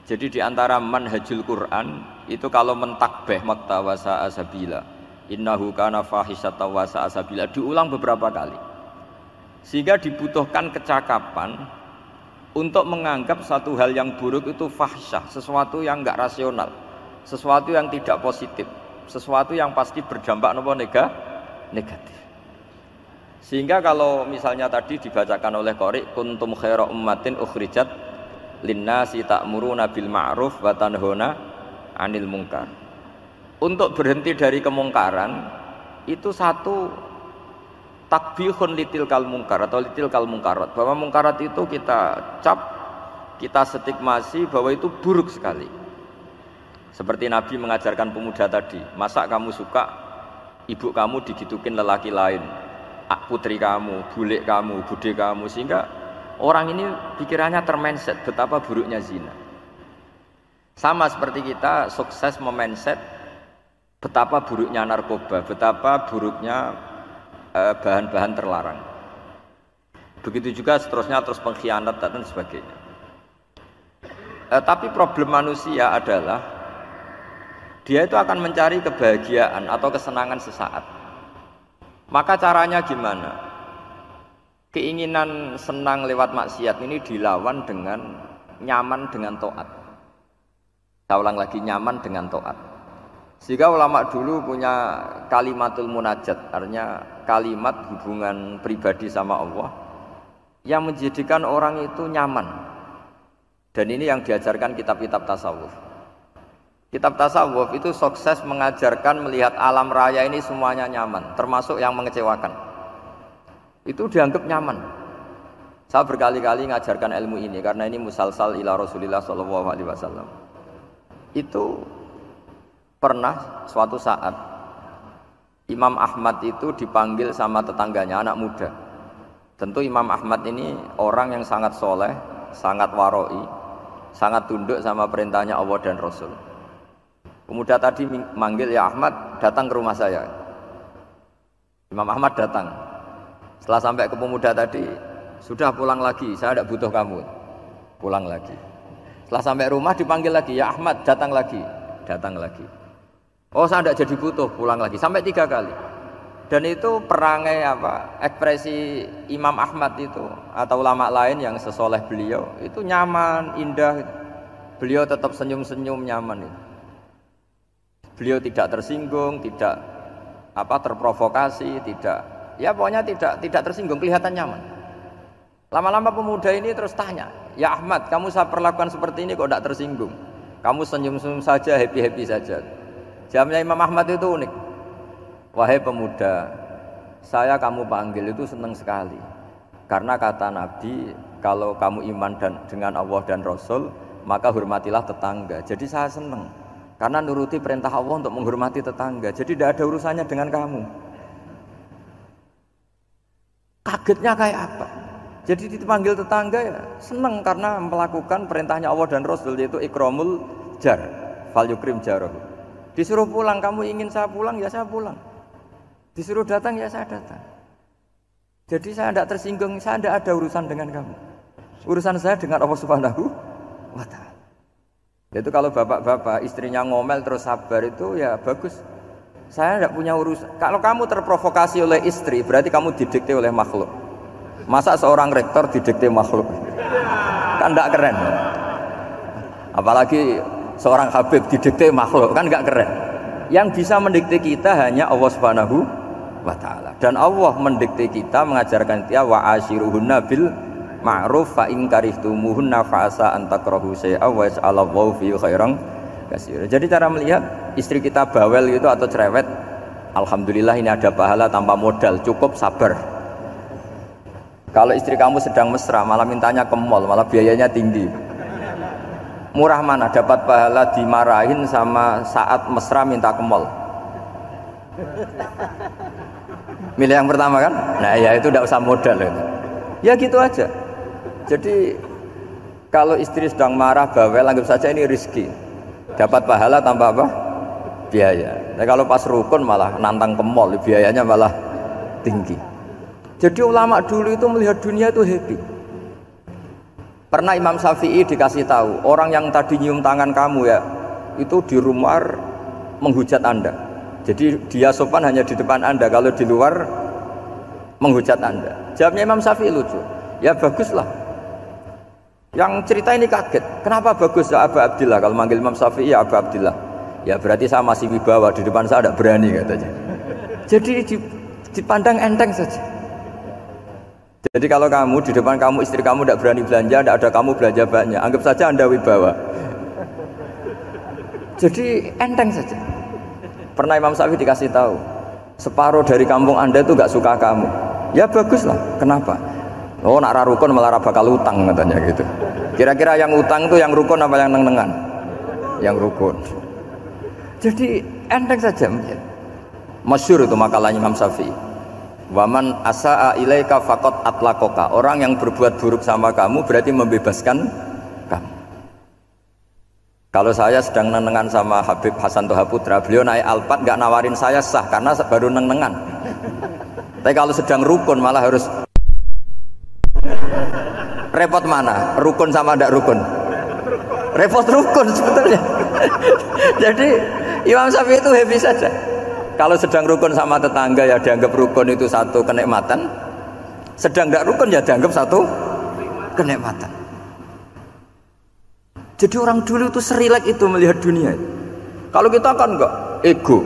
Jadi di antara manhajul Quran itu kalau mentakbih makta wa sa'a sabila, innahu kana fahisyatan wa sa'a sabila, diulang beberapa kali. Sehingga dibutuhkan kecakapan untuk menganggap satu hal yang buruk itu fahsyah, sesuatu yang enggak rasional, sesuatu yang tidak positif, sesuatu yang pasti berdampak negatif. Sehingga kalau misalnya tadi dibacakan oleh qari, kuntum khaira ummatin ukhrijat linnasi ta'muruna bil ma'ruf wa tanhauna 'anil munkar. Untuk berhenti dari kemungkaran itu satu takbihun litilkal munkar atau litilkal munkarat, bahwa munkarat itu kita cap, kita stigmasi bahwa itu buruk sekali. Seperti Nabi mengajarkan pemuda tadi, masa kamu suka ibu kamu digitukin lelaki lain, putri kamu, bule kamu, bude kamu, sehingga orang ini pikirannya termindset betapa buruknya zina. Sama seperti kita sukses memindset betapa buruknya narkoba, betapa buruknya bahan-bahan terlarang. Begitu juga seterusnya, terus pengkhianat dan sebagainya. Tapi problem manusia adalah dia itu akan mencari kebahagiaan atau kesenangan sesaat. Maka caranya gimana? Keinginan senang lewat maksiat ini dilawan dengan nyaman dengan taat. Saya ulang lagi, nyaman dengan taat. Sehingga ulama dulu punya kalimatul munajat, artinya kalimat hubungan pribadi sama Allah yang menjadikan orang itu nyaman. Dan ini yang diajarkan kitab-kitab tasawuf. Kitab tasawuf itu sukses mengajarkan melihat alam raya ini semuanya nyaman, termasuk yang mengecewakan. Itu dianggap nyaman. Saya berkali-kali mengajarkan ilmu ini karena ini musalsal ila Rasulillah sallallahu alaihi wasallam. Itu pernah suatu saat Imam Ahmad itu dipanggil sama tetangganya, anak muda. Tentu Imam Ahmad ini orang yang sangat soleh, sangat waroi, sangat tunduk sama perintahnya Allah dan Rasul. Pemuda tadi manggil, ya Ahmad, datang ke rumah saya. Imam Ahmad datang. Setelah sampai ke pemuda tadi, sudah pulang lagi, saya tidak butuh kamu. Pulang lagi. Setelah sampai rumah dipanggil lagi, ya Ahmad, datang lagi. Datang lagi. Oh, saya tidak jadi butuh, pulang lagi. Sampai 3 kali. Dan itu perangai ekspresi Imam Ahmad itu atau ulama lain yang sesoleh beliau itu nyaman, indah. Beliau tetap senyum-senyum, nyaman itu. Beliau tidak tersinggung, tidak terprovokasi, pokoknya tidak tersinggung, kelihatan nyaman. Lama-lama pemuda ini terus tanya, ya Ahmad, kamu saya perlakukan seperti ini kok tidak tersinggung? Kamu senyum-senyum saja, happy-happy saja. Jawabnya Imam Ahmad itu unik. Wahai pemuda, saya kamu panggil itu senang sekali. Karena kata Nabi, kalau kamu iman dengan Allah dan Rasul, maka hormatilah tetangga. Jadi saya senang. Karena nuruti perintah Allah untuk menghormati tetangga. Jadi tidak ada urusannya dengan kamu. Kagetnya kayak apa? Jadi dipanggil tetangga ya senang karena melakukan perintahnya Allah dan Rasul, yaitu ikramul jar, fal yukrim jarahu. Disuruh pulang, kamu ingin saya pulang, ya saya pulang. Disuruh datang, ya saya datang. Jadi saya tidak tersinggung, saya tidak ada urusan dengan kamu. Urusan saya dengan Allah Subhanahu wa ta'ala. Itu kalau bapak-bapak istrinya ngomel terus sabar itu ya bagus. Saya tidak punya urusan. Kalau kamu terprovokasi oleh istri, berarti kamu didikte oleh makhluk. Masa seorang rektor didikte makhluk? Kan tidak keren. Apalagi seorang Habib didikte makhluk, kan enggak keren. Yang bisa mendikte kita hanya Allah Subhanahu wa ta'ala. Dan Allah mendikte kita, mengajarkan kita wa ashiruhunna bil ma'ruf fa in karihtumuhunna fa asa an takrahu shay'a wa yaj'alallahu fi khairan katsira. Jadi cara melihat istri kita bawel gitu atau cerewet, alhamdulillah ini ada pahala tanpa modal, cukup sabar. Kalau istri kamu sedang mesra malah mintanya ke mall, malah biayanya tinggi. Murah mana dapat pahala dimarahin sama saat mesra minta ke mall? Milih yang pertama kan? Nah ya itu tidak usah modal itu. Ya gitu aja. Jadi kalau istri sedang marah bawel, anggap saja ini rezeki. Dapat pahala tanpa apa? Biaya. Nah, kalau pas rukun malah nantang ke mall, biayanya malah tinggi. Jadi ulama dulu itu melihat dunia itu happy. Pernah Imam Syafi'i dikasih tahu, orang yang tadi nyium tangan kamu ya, itu di rumah menghujat Anda. Jadi dia sopan hanya di depan Anda, kalau di luar menghujat Anda. Jawabnya Imam Syafi'i lucu. Ya baguslah. Yang cerita ini kaget. Kenapa bagus ya Aba Abdillah? Kalau manggil Imam Syafi'i ya Aba Abdillah. Ya berarti saya masih wibawa, di depan saya tidak berani katanya. Jadi dipandang enteng saja. Jadi kalau kamu di depan kamu istri kamu tidak berani belanja, tidak ada kamu belanja banyak, anggap saja Anda wibawa. Jadi enteng saja. Pernah Imam Syafi'i dikasih tahu, separuh dari kampung Anda itu nggak suka kamu. Ya baguslah. Kenapa? Oh nak rukun malah bakal utang katanya gitu. Kira-kira yang utang itu yang rukun apa yang neng-nengan? Yang rukun. Jadi enteng saja. Masyhur itu makalahnya Imam Syafi'i. Waman asa'a ilaika faqad atlaqaka. Orang yang berbuat buruk sama kamu berarti membebaskan kamu. Kalau saya sedang nenengan sama Habib Hasan Toha Putra, beliau naik Alphard nggak nawarin saya sah karena baru nenengan. Tapi kalau sedang rukun malah harus repot mana? Rukun sama ndak rukun? Repot rukun sebetulnya. Jadi Imam Syafi'i itu happy saja. Kalau sedang rukun sama tetangga ya dianggap rukun itu satu kenikmatan, sedang tidak rukun ya dianggap satu kenikmatan. Jadi orang dulu itu serilek itu melihat dunia. Kalau kita kan enggak, ego.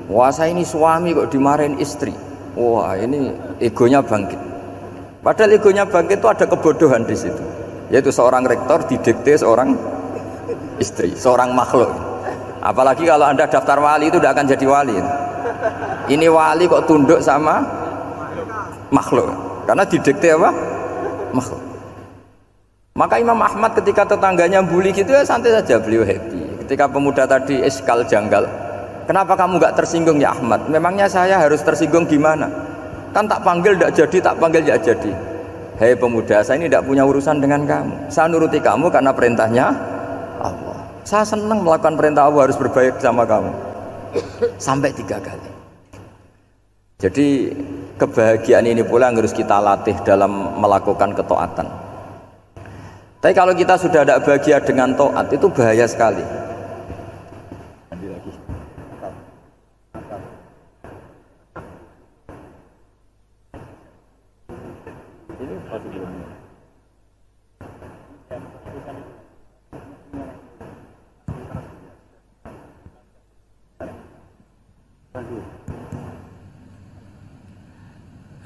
Wah saya ini suami kok dimarahin istri. Wah ini egonya bangkit. Padahal egonya bangkit itu ada kebodohan di situ. Yaitu seorang rektor didikte seorang istri, seorang makhluk. Apalagi kalau Anda daftar wali itu tidak akan jadi wali. Ini wali kok tunduk sama makhluk. Karena didikte apa? Makhluk. Maka Imam Ahmad ketika tetangganya bully gitu ya santai saja, beliau happy. Ketika pemuda tadi iskal janggal, kenapa kamu nggak tersinggung ya Ahmad? Memangnya saya harus tersinggung gimana? Kan tak panggil tidak jadi, tak panggil tidak jadi. Hei pemuda, saya ini tidak punya urusan dengan kamu. Saya nuruti kamu karena perintahnya Allah. Saya senang melakukan perintah Allah, harus berbaik sama kamu. Sampai 3 kali. Jadi kebahagiaan ini pula yang harus kita latih dalam melakukan ketaatan. Tapi kalau kita sudah tidak bahagia dengan taat, itu bahaya sekali.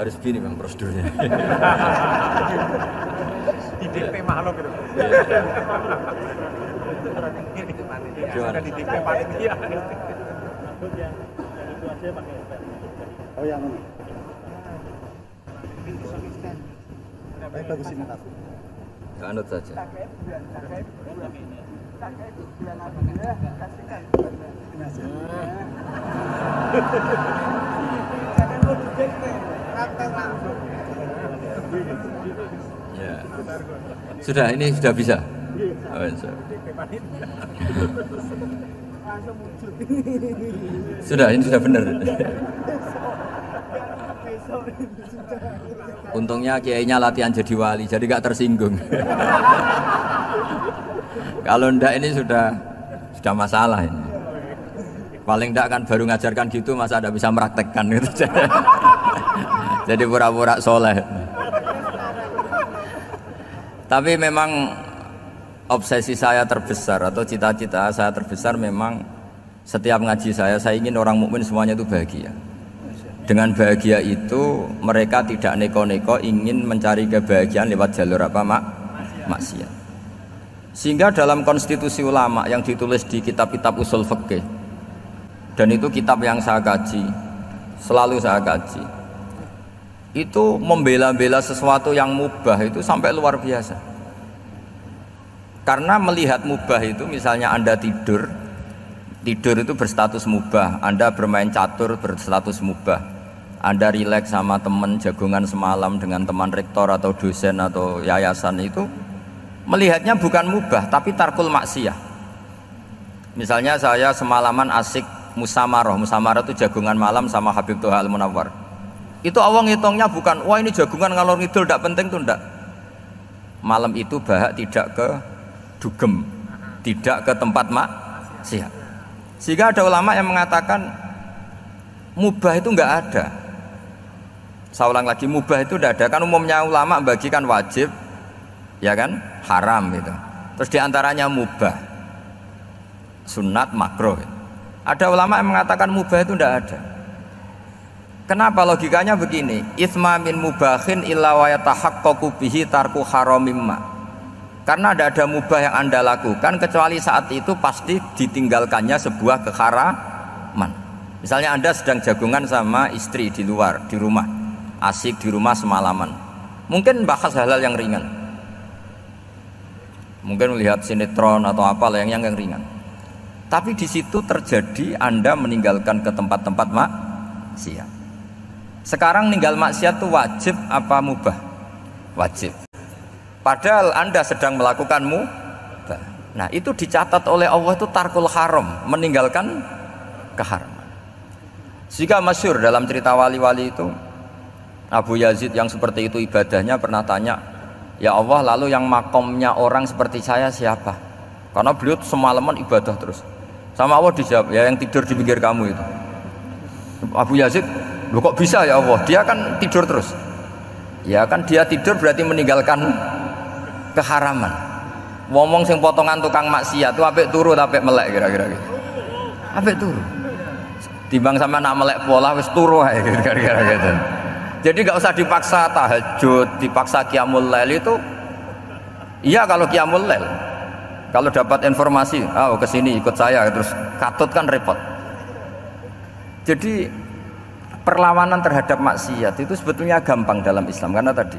Harus begini Bang prosedurnya. Di DP makhluk itu. Gimana? Di DP panitia. Oh yang ini. Baik bagus ini tas. Anut saja. Ya. Sudah, ini sudah bisa. Oh, sudah, ini sudah benar. Untungnya kiainya latihan jadi wali, jadi gak tersinggung. Kalau ndak ini sudah masalah ini. Paling ndak kan baru ngajarkan gitu, masa ada bisa meraktekkan gitu. Jadi pura-pura soleh. Tapi memang obsesi saya terbesar atau cita-cita saya terbesar memang setiap ngaji saya ingin orang mukmin semuanya itu bahagia. Dengan bahagia itu mereka tidak neko-neko ingin mencari kebahagiaan lewat jalur apa maksiat. Sehingga dalam konstitusi ulama yang ditulis di kitab-kitab usul fikih, dan itu kitab yang saya kaji, selalu saya kaji, itu membela-bela sesuatu yang mubah itu sampai luar biasa. Karena melihat mubah itu, misalnya Anda tidur itu berstatus mubah, Anda bermain catur berstatus mubah, Anda rileks sama teman jagongan semalam dengan teman rektor atau dosen atau yayasan, itu melihatnya bukan mubah tapi tarkul maksiyah. Misalnya saya semalaman asik musamarah itu jagongan malam sama Habib Toha Al-Munawwar. Itu Allah ngitungnya bukan, wah ini jagungan ngalor ngidul tidak penting tuh, enggak. malam itu bahak tidak ke dugem, tidak ke tempat maksiat. Sehingga ada ulama yang mengatakan mubah itu enggak ada. Saya ulang lagi, mubah itu tidak ada. Kan umumnya ulama bagikan wajib, ya kan, haram gitu. Terus diantaranya mubah, sunat, makruh. Ada ulama yang mengatakan mubah itu tidak ada. Kenapa? Logikanya begini, itsma min mubahin illa wa yatahaqqaqu bihi tarku haramimma. Karena tidak ada mubah yang Anda lakukan kecuali saat itu pasti ditinggalkannya sebuah keharaman. Misalnya Anda sedang jagungan sama istri di luar, di rumah, asik di rumah semalaman, mungkin bahas hal-hal yang ringan, mungkin melihat sinetron atau apa yang ringan. Tapi di situ terjadi Anda meninggalkan ke tempat-tempat maksiat. Sekarang ninggal maksiat itu wajib apa mubah? Wajib. Padahal Anda sedang melakukan mubah. Nah, itu dicatat oleh Allah itu tarkul haram, meninggalkan keharaman. Jika masyhur dalam cerita wali-wali itu, Abu Yazid yang seperti itu ibadahnya pernah tanya, ya Allah, lalu yang makomnya orang seperti saya siapa? Karena beliau semalaman ibadah terus. Sama Allah dijawab, ya yang tidur di pinggir kamu itu. Abu Yazid, loh kok bisa ya Allah? Dia kan tidur terus. Ya kan dia tidur berarti meninggalkan keharaman. Ngomong sing potongan tukang maksiat tuh apik turu apik melek kira-kira gitu. Apik turu. Timbang sama nak melek pola wis turu ae kira-kira gitu. Jadi enggak usah dipaksa tahajud, dipaksa qiyamul lail itu. Iya kalau qiyamul lail. Kalau dapat informasi, oh kesini ikut saya, terus katut kan repot. Jadi perlawanan terhadap maksiat itu sebetulnya gampang dalam Islam, karena tadi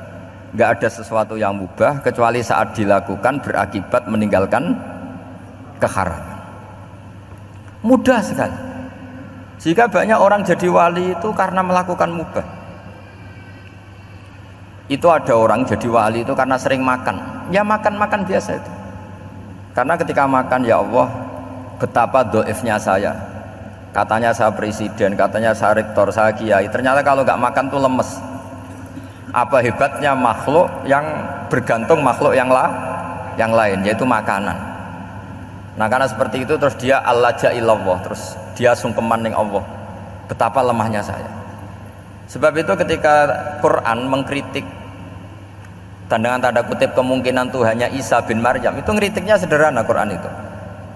nggak ada sesuatu yang mubah kecuali saat dilakukan berakibat meninggalkan keharaman. Mudah sekali. Jika banyak orang jadi wali itu karena melakukan mubah. Itu ada orang jadi wali itu karena sering makan. Ya makan biasa itu. Karena ketika makan, ya Allah, betapa doifnya saya. Katanya saya presiden, katanya saya rektor, saya kiai. Ternyata kalau nggak makan tuh lemes. Apa hebatnya makhluk yang bergantung makhluk yang lain, yaitu makanan. Nah karena seperti itu terus dia allaja ilallah, terus dia sungkeman ning Allah. Betapa lemahnya saya. Sebab itu ketika Quran mengkritik dan dengan tanda kutip kemungkinan Tuhannya Isa bin Maryam, itu ngeritiknya sederhana Quran itu.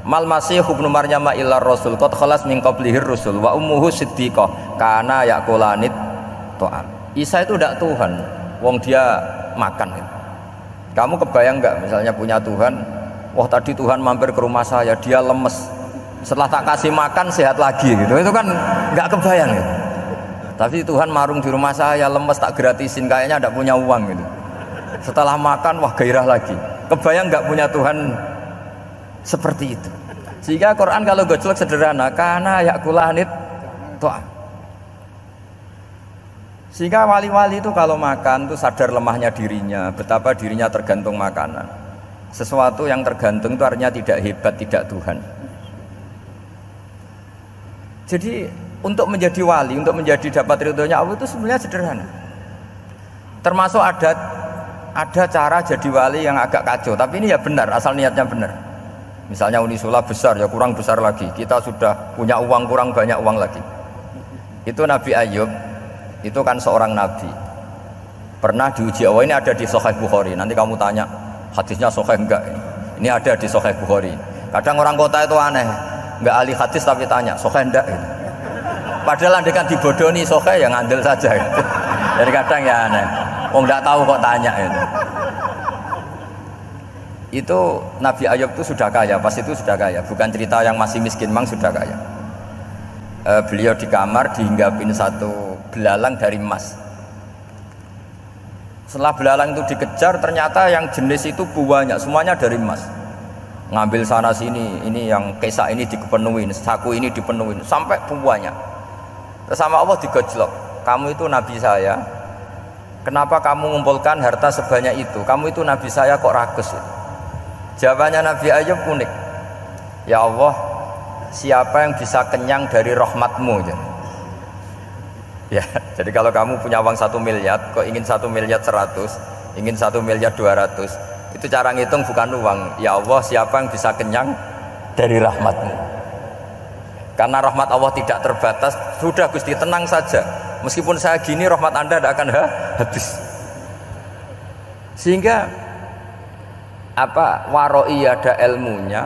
Mal masih ibnu Maryam illa rasul qad khalas min qablihir rusul wa ummuhu siddiqah kana yaqulanit ta'am. Isa itu tidak Tuhan, wong dia makan gitu. Kamu kebayang nggak misalnya punya Tuhan, wah tadi Tuhan mampir ke rumah saya, dia lemes, setelah tak kasih makan sehat lagi gitu. Itu kan nggak kebayang gitu. Tapi Tuhan marung di rumah saya, lemes tak gratisin, kayaknya tidak punya uang gitu. Setelah makan, wah gairah lagi. Kebayang nggak punya Tuhan seperti itu. Sehingga Quran kalau gojlok sederhana, karena yakulanit to'am. Sehingga wali-wali itu kalau makan itu sadar lemahnya dirinya, betapa dirinya tergantung makanan. Sesuatu yang tergantung itu artinya tidak hebat, tidak Tuhan. Jadi untuk menjadi wali, untuk menjadi dapat ridhonya Allah itu sebenarnya sederhana. Termasuk ada cara jadi wali yang agak kacau, tapi ini ya benar, asal niatnya benar. Misalnya Unisula besar, ya kurang besar lagi. Kita sudah punya uang, kurang banyak uang lagi. Itu Nabi Ayub, itu kan seorang nabi. Pernah diuji Allah, ini ada di Sahih Bukhari. Nanti kamu tanya, hadisnya Sahih enggak? Ini ada di Sahih Bukhari. Kadang orang kota itu aneh, enggak ahli hadis tapi tanya, Sahih enggak? Padahal andai kan dibodoni Sahih, ya ngandel saja. Gitu. Jadi kadang ya aneh. Oh enggak tahu kok tanya itu. Itu Nabi Ayub itu sudah kaya, pas itu sudah kaya, bukan cerita yang masih miskin, memang sudah kaya. Beliau di kamar dihinggapin satu belalang dari emas. Setelah belalang itu dikejar, ternyata yang jenis itu banyak, semuanya dari emas. Ngambil sana sini, ini yang kesak ini dipenuhin, saku ini dipenuhin, sampai banyak. Terus sama Allah digojlok, kamu itu nabi saya, kenapa kamu mengumpulkan harta sebanyak itu? Kamu itu nabi saya kok rakus? Jawabannya Nabi Ayub unik. Ya Allah, siapa yang bisa kenyang dari rahmatmu? Ya, jadi kalau kamu punya uang 1 miliar, kok ingin 1 miliar 100, ingin 1 miliar 200, Itu cara ngitung bukan uang. Ya Allah, siapa yang bisa kenyang dari rahmat-Mu? Karena rahmat Allah tidak terbatas. Sudah Gusti, tenang saja. Meskipun saya gini, rahmat Anda tidak akan habis. Sehingga waroi ada ilmunya,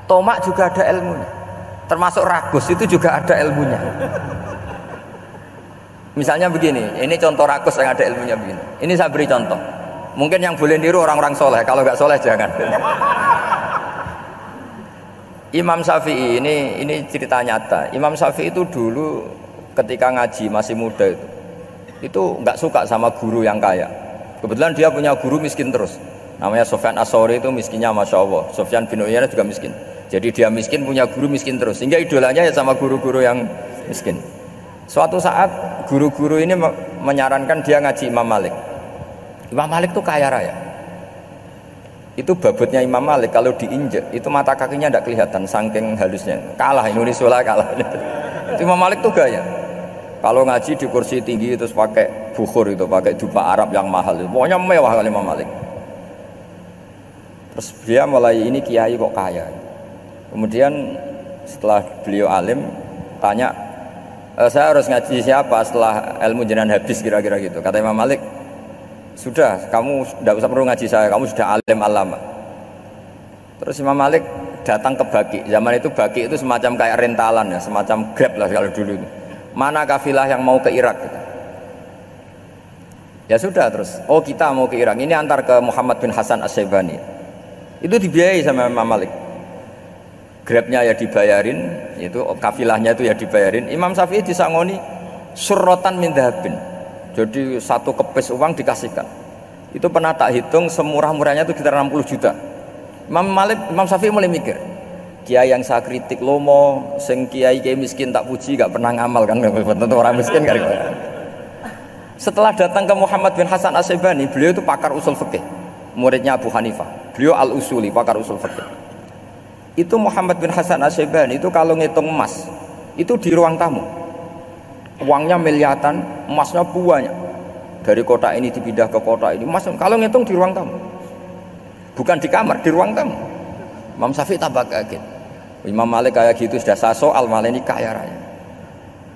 tomak juga ada ilmunya. Termasuk ragus itu juga ada ilmunya. Misalnya begini, ini contoh ragus yang ada ilmunya begini. Ini saya beri contoh. Mungkin yang boleh niru orang-orang soleh, kalau nggak soleh jangan. Imam Syafi'i ini cerita nyata. Imam Syafi'i itu dulu ketika ngaji masih muda itu nggak suka sama guru yang kaya. Kebetulan dia punya guru miskin terus. Namanya Sufyan As-Tsauri, itu miskinnya Masya Allah. Sufyan bin Uyainah juga miskin. Jadi dia miskin punya guru miskin terus. Sehingga idolanya ya sama guru-guru yang miskin. Suatu saat guru-guru ini menyarankan dia ngaji Imam Malik. Imam Malik itu kaya raya. Itu babutnya Imam Malik kalau diinjek itu mata kakinya tidak kelihatan saking halusnya. Kalah Indonesia kalah. Itu Imam Malik tuh gaya. Kalau ngaji di kursi tinggi terus pakai bukhur itu, pakai dupa Arab yang mahal. Pokoknya mewah kali Imam Malik. Terus dia mulai ini kiai kok kaya. Kemudian setelah beliau alim tanya, saya harus ngaji siapa setelah ilmu jenengan habis kira-kira gitu. Kata Imam Malik, sudah, kamu tidak usah perlu ngaji saya, kamu sudah alim alama. Terus Imam Malik datang ke Baki. Zaman itu Baki itu semacam kayak rentalan ya, semacam Grab lah kalau dulu itu. Mana kafilah yang mau ke Irak gitu. Ya sudah terus, oh kita mau ke Irak, ini antar ke Muhammad bin Hasan As-Syaibani. Itu dibiayai sama Imam Malik. Grabnya ya dibayarin, itu kafilahnya itu ya dibayarin. Imam Syafi'i disangoni surrotan min dhahabin. Jadi satu kepes uang dikasihkan. Itu pernah tak hitung semurah-murahnya itu sekitar 60 juta. Imam Syafi'i mulai mikir, kiai yang saya kritik lomo, sing kiai miskin tak puji, gak pernah ngamal kan, tentu orang miskin kan. Setelah datang ke Muhammad bin Hasan As-Syaibani, beliau itu pakar usul fikih, muridnya Abu Hanifah. Beliau al-usuli, pakar usul fikih. Itu Muhammad bin Hasan As-Syaibani itu kalau ngitung emas, itu di ruang tamu. Uangnya miliatan, emasnya banyak. Dari kota ini dipindah ke kota ini, emas kalau ngitung di ruang tamu. Bukan di kamar, di ruang tamu. Imam Syafi'i tambah kaget. Imam Malik kayak gitu sudah saya soal, malah ini kaya raya.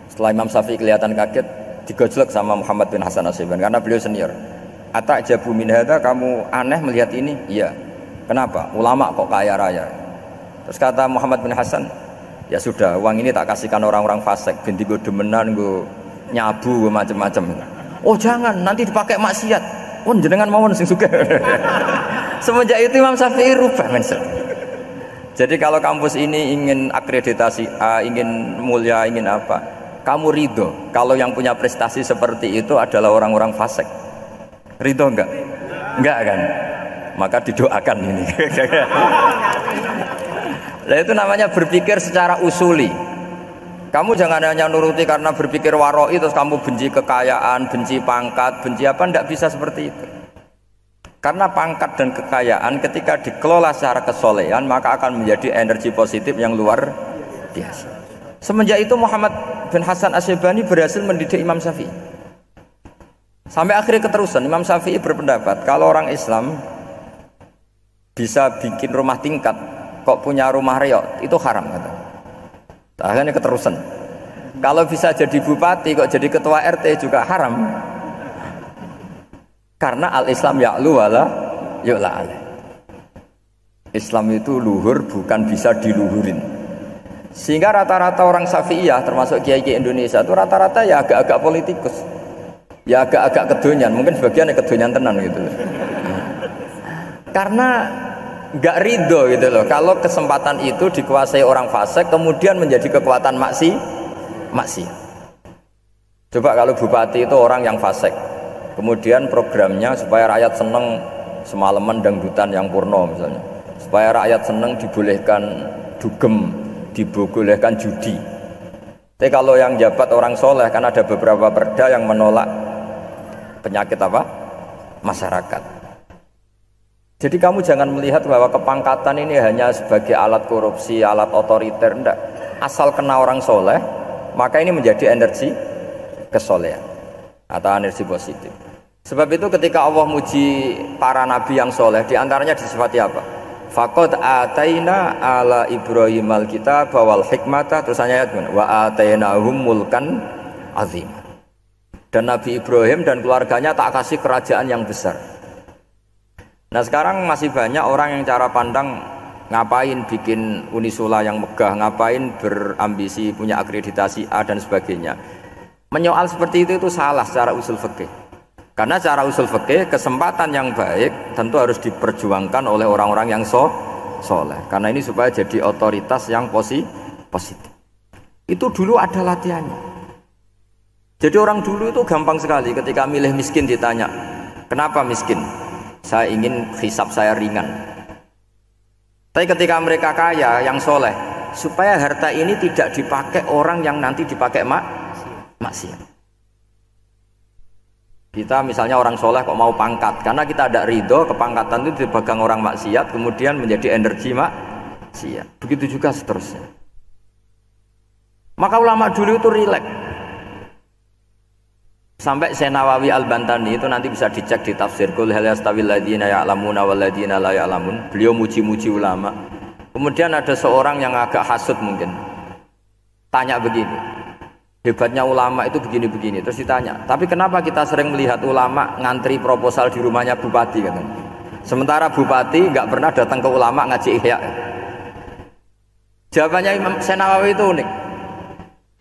Setelah Imam Syafi'i kelihatan kaget, digojlek sama Muhammad bin Hasan As-Syaibani karena beliau senior. Ata'jabu min hadza, kamu aneh melihat ini? Iya. Kenapa? Ulama kok kaya raya. Terus kata Muhammad bin Hasan, ya sudah, uang ini tak kasihkan orang-orang fasik, binti gue demenan, gue nyabu, gue macam-macam. Oh jangan, nanti dipakai maksiat. Oh jenengan mawon sing suka. Semenjak itu Imam Syafi'i rubah mindset. Jadi kalau kampus ini ingin akreditasi A, ingin mulia, ingin apa, kamu ridho kalau yang punya prestasi seperti itu adalah orang-orang fasik. Ridho enggak? Enggak kan? Maka didoakan ini. Nah itu namanya berpikir secara usuli. Kamu jangan hanya nuruti karena berpikir waroi terus kamu benci kekayaan, benci pangkat, benci apa, tidak bisa seperti itu. Karena pangkat dan kekayaan ketika dikelola secara kesolehan maka akan menjadi energi positif yang luar biasa. Semenjak itu Muhammad bin Hasan As-Syaibani berhasil mendidik Imam Syafi'i. Sampai akhirnya keterusan Imam Syafi'i berpendapat kalau orang Islam bisa bikin rumah tingkat kok punya rumah reot itu haram kata. Akhirnya keterusan. Kalau bisa jadi bupati kok jadi ketua RT juga haram. Karena al-Islam ya'lu wala yu'la alaih. Islam itu luhur bukan bisa diluhurin. Sehingga rata-rata orang Syafi'iyah termasuk kiai-kiai Indonesia itu rata-rata ya agak-agak politikus. Ya agak-agak kedonyan, mungkin sebagian ya kedonyan tenan gitu. Karena nggak ridho gitu loh kalau kesempatan itu dikuasai orang fasik kemudian menjadi kekuatan maksi. Coba kalau bupati itu orang yang fasik, kemudian programnya supaya rakyat seneng semalaman dangdutan yang purno misalnya, supaya rakyat seneng dibolehkan dugem, dibolehkan judi. Tapi kalau yang jabat orang soleh kan ada beberapa perda yang menolak penyakit apa? Masyarakat. Jadi kamu jangan melihat bahwa kepangkatan ini hanya sebagai alat korupsi, alat otoriter, enggak. Asal kena orang soleh, maka ini menjadi energi kesolehan atau energi positif. Sebab itu ketika Allah muji para nabi yang soleh, diantaranya disifati apa? Faqad ataina ala Ibrahim al-kitab wal hikmata, terus ayat wa atainahum mulkan azim. Dan Nabi Ibrahim dan keluarganya tak kasih kerajaan yang besar. Nah sekarang masih banyak orang yang cara pandang ngapain bikin Unisula yang megah, ngapain berambisi punya akreditasi A dan sebagainya. Menyoal seperti itu salah secara usul fikih. Karena secara usul fikih kesempatan yang baik tentu harus diperjuangkan oleh orang-orang yang soleh. Karena ini supaya jadi otoritas yang positif. Itu dulu ada latihannya. Jadi orang dulu itu gampang sekali ketika milih miskin ditanya, kenapa miskin? Saya ingin hisab saya ringan. Tapi ketika mereka kaya yang soleh, supaya harta ini tidak dipakai orang yang nanti dipakai maksiat. Kita misalnya orang soleh kok mau pangkat, karena kita ada ridho kepangkatan itu dipegang orang maksiat, kemudian menjadi energi maksiat. Begitu juga seterusnya. Maka ulama dulu itu rileks. Sampai Syekh Nawawi Al-Bantani itu nanti bisa dicek di tafsir Qul hal yastawil ladzina ya'lamuna wal ladzina la ya'lamun. Beliau muji-muji ulama. Kemudian ada seorang yang agak hasud mungkin. Tanya begini. Hebatnya ulama itu begini-begini. Terus ditanya, tapi kenapa kita sering melihat ulama ngantri proposal di rumahnya bupati kan? Sementara bupati nggak pernah datang ke ulama ngaji ihya. Jawabannya Imam Syekh Nawawi itu unik.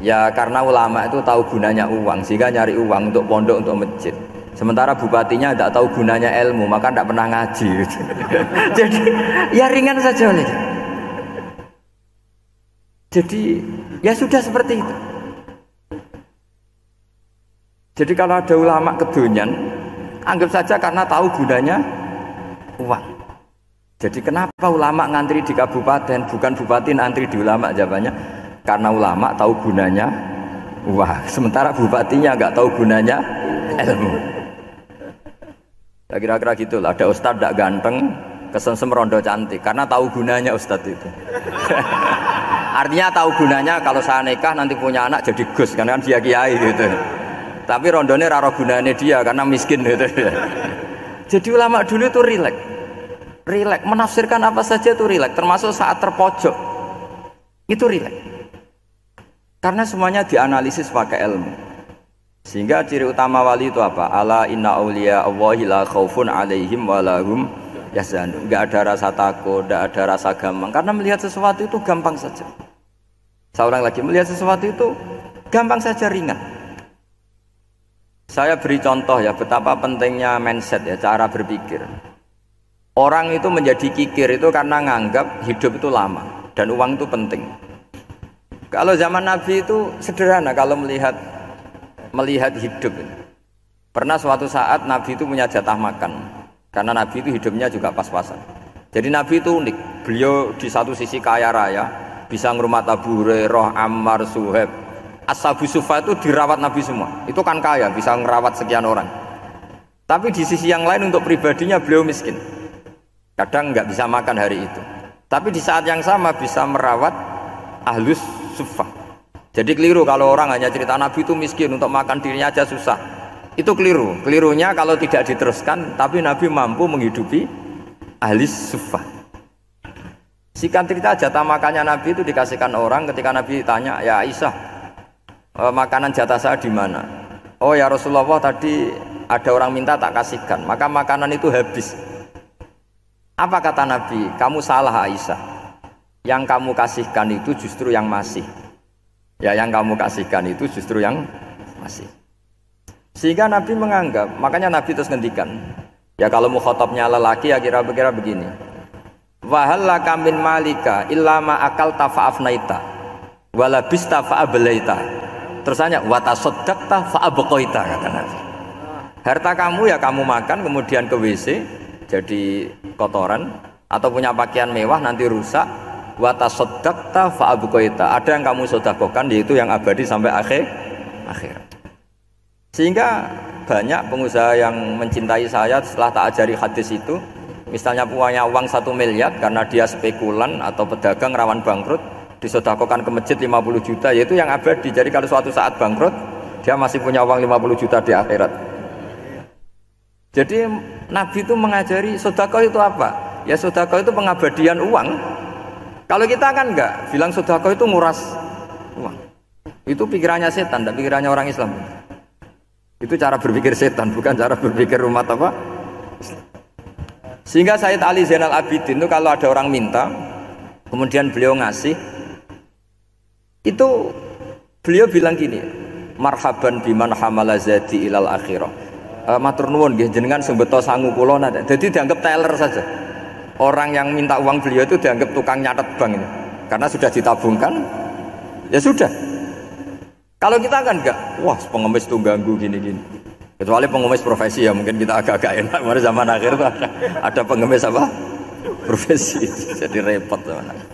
Ya karena ulama itu tahu gunanya uang, sehingga nyari uang untuk pondok, untuk masjid. Sementara bupatinya tidak tahu gunanya ilmu, maka tidak pernah ngaji. Jadi ya ringan saja nih. Jadi ya sudah seperti itu. Jadi kalau ada ulama kedonyan, anggap saja karena tahu gunanya uang. Jadi kenapa ulama ngantri di kabupaten, bukan bupati ngantri di ulama? Jawabannya karena ulama tahu gunanya uang, sementara bupatinya nggak tahu gunanya ilmu. Ya kira-kira gitulah. Ada ustadz tidak ganteng, kesensem rondo cantik, karena tahu gunanya ustadz itu. Artinya tahu gunanya kalau saya nikah nanti punya anak jadi gus, karena kan dia kiai gitu. Tapi rondone raro gunanya dia karena miskin gitu. Jadi ulama dulu itu rileks, menafsirkan apa saja itu rileks, termasuk saat terpojok itu rileks. Karena semuanya dianalisis pakai ilmu. Sehingga ciri utama wali itu apa? Ala inna auliya Allahi la khaufun alaihim walahum yahzanun. Enggak ada rasa takut, enggak ada rasa gampang. Karena melihat sesuatu itu gampang saja. Saya ulang lagi, melihat sesuatu itu gampang saja, ringan. Saya beri contoh ya betapa pentingnya mindset ya, cara berpikir. Orang itu menjadi kikir itu karena nganggap hidup itu lama dan uang itu penting. Kalau zaman Nabi itu sederhana kalau melihat hidup. Pernah suatu saat Nabi itu punya jatah makan, karena Nabi itu hidupnya juga pas-pasan. Jadi Nabi itu unik. Beliau di satu sisi kaya raya, bisa ngrumat Abu Hurairah, Ammar, Suhaib. Ashabu Sufa itu dirawat Nabi semua. Itu kan kaya, bisa ngerawat sekian orang. Tapi di sisi yang lain untuk pribadinya beliau miskin. Kadang nggak bisa makan hari itu. Tapi di saat yang sama bisa merawat Ahlus Sufa. Jadi keliru kalau orang hanya cerita Nabi itu miskin, untuk makan dirinya aja susah. Itu keliru. Kelirunya kalau tidak diteruskan, tapi Nabi mampu menghidupi Ahlus Sufa. Singkat cerita jatah makannya Nabi itu dikasihkan orang ketika Nabi tanya, ya Aisyah, makanan jatah saya di mana? Oh ya Rasulullah, tadi ada orang minta tak kasihkan, maka makanan itu habis. Apa kata Nabi? Kamu salah Aisyah. Yang kamu kasihkan itu justru yang masih. Ya yang kamu kasihkan itu justru yang masih. Sehingga Nabi menganggap, makanya Nabi terus ngendikan. Ya kalau mukhatabnya lelaki ya kira-kira begini. Wahal laka min malika illa ma akalta fa'afnaita wala bista fa'ablaita. Terus tanya, watasoddaqta fa'abqaita, kata Nabi. Harta kamu ya kamu makan kemudian ke WC jadi kotoran, atau punya pakaian mewah nanti rusak. Watasoddaqta fa'abqaita. Ada yang kamu sedekahkan yaitu yang abadi sampai akhir. Sehingga banyak pengusaha yang mencintai saya setelah tak ajari hadis itu, misalnya punya uang 1 miliar karena dia spekulan atau pedagang rawan bangkrut, disedekahkan ke masjid 50 juta, yaitu yang abadi. Jadi kalau suatu saat bangkrut, dia masih punya uang 50 juta di akhirat. Jadi Nabi itu mengajari sedekah itu apa? Ya sedekah itu pengabadian uang. Kalau kita kan enggak, bilang sedekah itu nguras uang. Itu pikirannya setan, dan pikirannya orang Islam. Itu cara berpikir setan, bukan cara berpikir umat apa? Sehingga Sayyid Ali Zainal Abidin itu kalau ada orang minta, kemudian beliau ngasih, itu beliau bilang gini, marhaban biman hamala zadi ilal akhirah. Matur nuwun nggih jenengan sing beto sangu kula nate. Jadi dianggap teller saja. Orang yang minta uang beliau itu dianggap tukang nyatet bank ini. Karena sudah ditabungkan, ya sudah. Kalau kita kan enggak, wah pengemis tuh ganggu gini-gini. Kecuali pengemis profesi ya mungkin kita agak-agak enak. Pada zaman akhir tuh ada pengemis apa? Profesi. Jadi repot zaman akhir.